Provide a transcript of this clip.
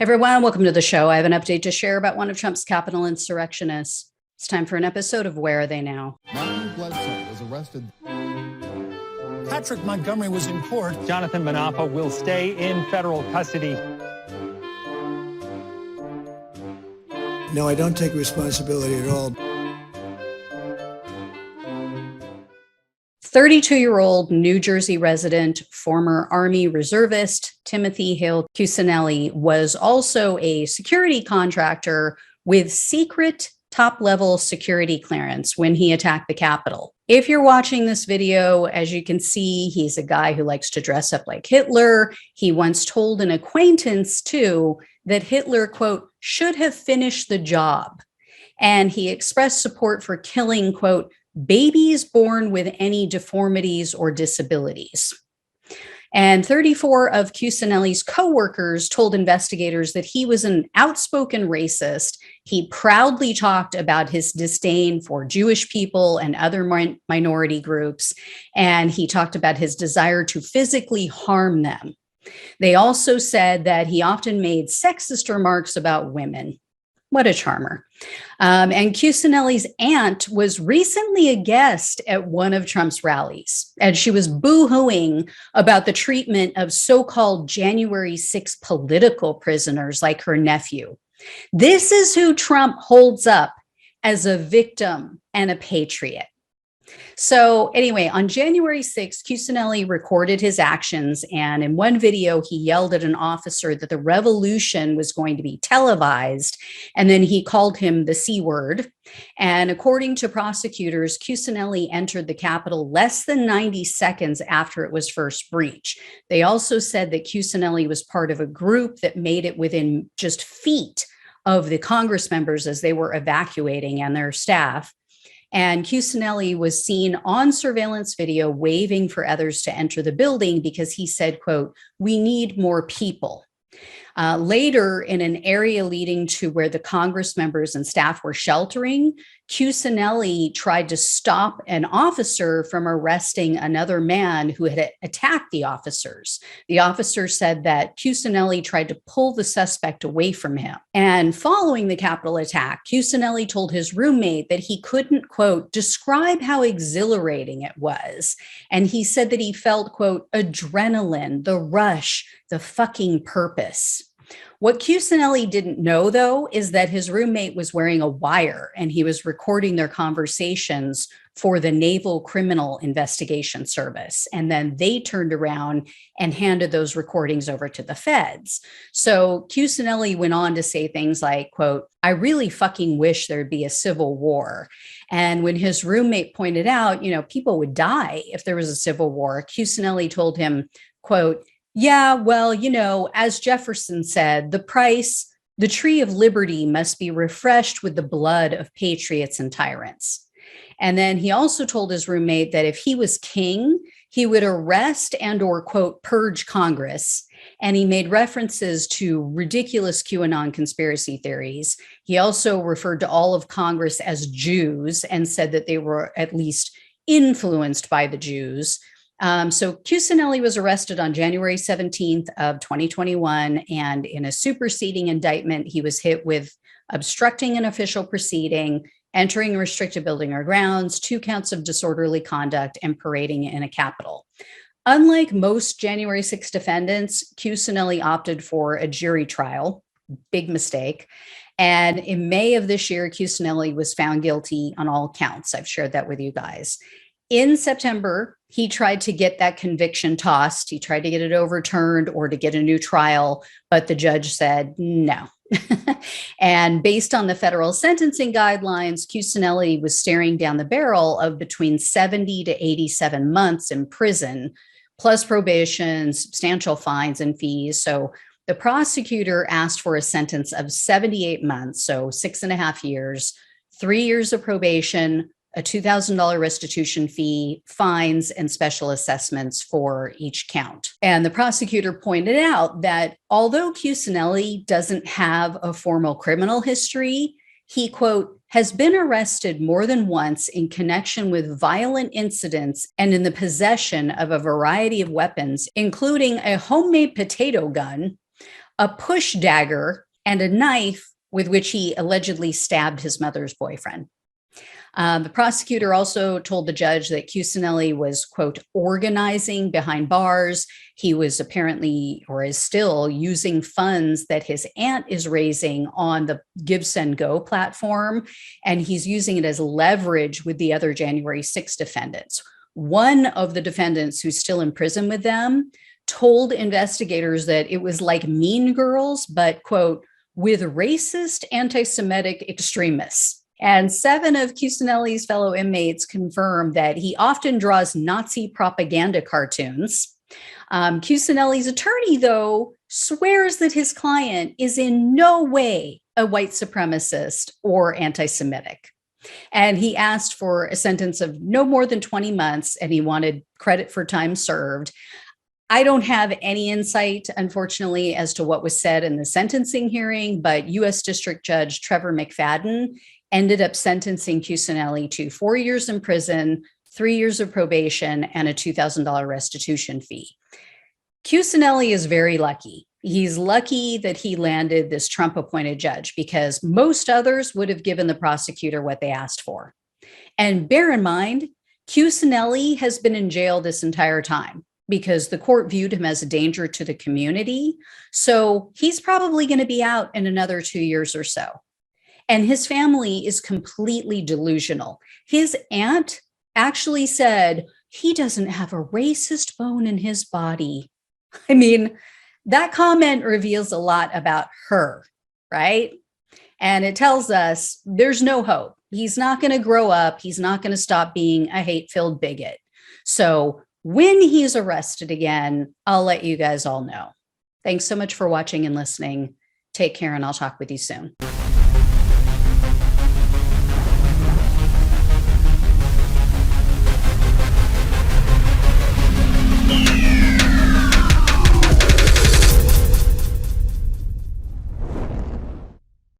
Everyone, welcome to the show. I have an update to share about one of Trump's Capitol insurrectionists. It's time for an episode of Where Are They Now? Ronald Bledsoe was arrested. Patrick Montgomery was in court. Jonathan Manapa will stay in federal custody. No, I don't take responsibility at all. 32-year-old New Jersey resident, former Army reservist Timothy Hale-Cusanelli was also a security contractor with secret top-level security clearance when he attacked the Capitol. If you're watching this video, as you can see, he's a guy who likes to dress up like Hitler. He once told an acquaintance, too, that Hitler, quote, should have finished the job. And he expressed support for killing, quote, babies born with any deformities or disabilities. And 34 of Cusanelli's co-workers told investigators that he was an outspoken racist. He proudly talked about his disdain for Jewish people and other minority groups, and he talked about his desire to physically harm them. They also said that he often made sexist remarks about women. What a charmer. And Cusanelli's aunt was recently a guest at one of Trump's rallies, and she was boo-hooing about the treatment of so-called January 6 political prisoners like her nephew. This is who Trump holds up as a victim and a patriot. So anyway, on January 6th, Cusanelli recorded his actions, and in one video, he yelled at an officer that the revolution was going to be televised, and then he called him the C word. And according to prosecutors, Cusanelli entered the Capitol less than 90 seconds after it was first breached. They also said that Cusanelli was part of a group that made it within just feet of the Congress members as they were evacuating and their staff. And Cusanelli was seen on surveillance video waving for others to enter the building because he said, quote, "We need more people." Later, in an area leading to where the Congress members and staff were sheltering, Cusanelli tried to stop an officer from arresting another man who had attacked the officers. The officer said that Cusanelli tried to pull the suspect away from him. And following the Capitol attack, Cusanelli told his roommate that he couldn't, quote, describe how exhilarating it was. And he said that he felt, quote, adrenaline, the rush, the fucking purpose. What Cusanelli didn't know, though, is that his roommate was wearing a wire and he was recording their conversations for the Naval Criminal Investigation Service. And then they turned around and handed those recordings over to the feds. So Cusanelli went on to say things like, quote, "I really fucking wish there'd be a civil war." And when his roommate pointed out, people would die if there was a civil war, Cusanelli told him, quote, "Yeah, well, as Jefferson said, the tree of liberty must be refreshed with the blood of patriots and tyrants." And then he also told his roommate that if he was king, he would arrest and or, quote, purge Congress. And he made references to ridiculous QAnon conspiracy theories. He also referred to all of Congress as Jews and said that they were at least influenced by the Jews. So Cusanelli was arrested on January 17th of 2021, and in a superseding indictment, he was hit with obstructing an official proceeding, entering a restricted building or grounds, 2 counts of disorderly conduct, and parading in a Capitol. Unlike most January 6 defendants, Cusanelli opted for a jury trial, big mistake. And in May of this year, Cusanelli was found guilty on all counts. I've shared that with you guys. In September, he tried to get that conviction tossed. He tried to get it overturned or to get a new trial, but the judge said no. And based on the federal sentencing guidelines, Cusanelli was staring down the barrel of between 70 to 87 months in prison, plus probation, substantial fines and fees. So the prosecutor asked for a sentence of 78 months, so 6.5 years, 3 years of probation, a $2,000 restitution fee, fines, and special assessments for each count. And the prosecutor pointed out that although Cusanelli doesn't have a formal criminal history, he, quote, has been arrested more than once in connection with violent incidents and in the possession of a variety of weapons, including a homemade potato gun, a push dagger, and a knife with which he allegedly stabbed his mother's boyfriend. The prosecutor also told the judge that Cusanelli was, quote, organizing behind bars. He was apparently, or is still, using funds that his aunt is raising on the Give, Send, Go platform, and he's using it as leverage with the other January 6th defendants. One of the defendants, who's still in prison with them, told investigators that it was like Mean Girls, but, quote, with racist anti-Semitic extremists. And 7 of Cusanelli's fellow inmates confirmed that he often draws Nazi propaganda cartoons. Cusanelli's attorney, though, swears that his client is in no way a white supremacist or anti-Semitic. And he asked for a sentence of no more than 20 months, and he wanted credit for time served. I don't have any insight, unfortunately, as to what was said in the sentencing hearing, but U.S. District Judge Trevor McFadden ended up sentencing Cusanelli to 4 years in prison, 3 years of probation, and a $2,000 restitution fee. Cusanelli is very lucky. He's lucky that he landed this Trump-appointed judge, because most others would have given the prosecutor what they asked for. And bear in mind, Cusanelli has been in jail this entire time because the court viewed him as a danger to the community. So he's probably going to be out in another 2 years or so. And his family is completely delusional. His aunt actually said he doesn't have a racist bone in his body. I mean, that comment reveals a lot about her, right? And it tells us there's no hope. He's not going to grow up. He's not going to stop being a hate-filled bigot. So when he's arrested again, I'll let you guys all know. Thanks so much for watching and listening. Take care, and I'll talk with you soon.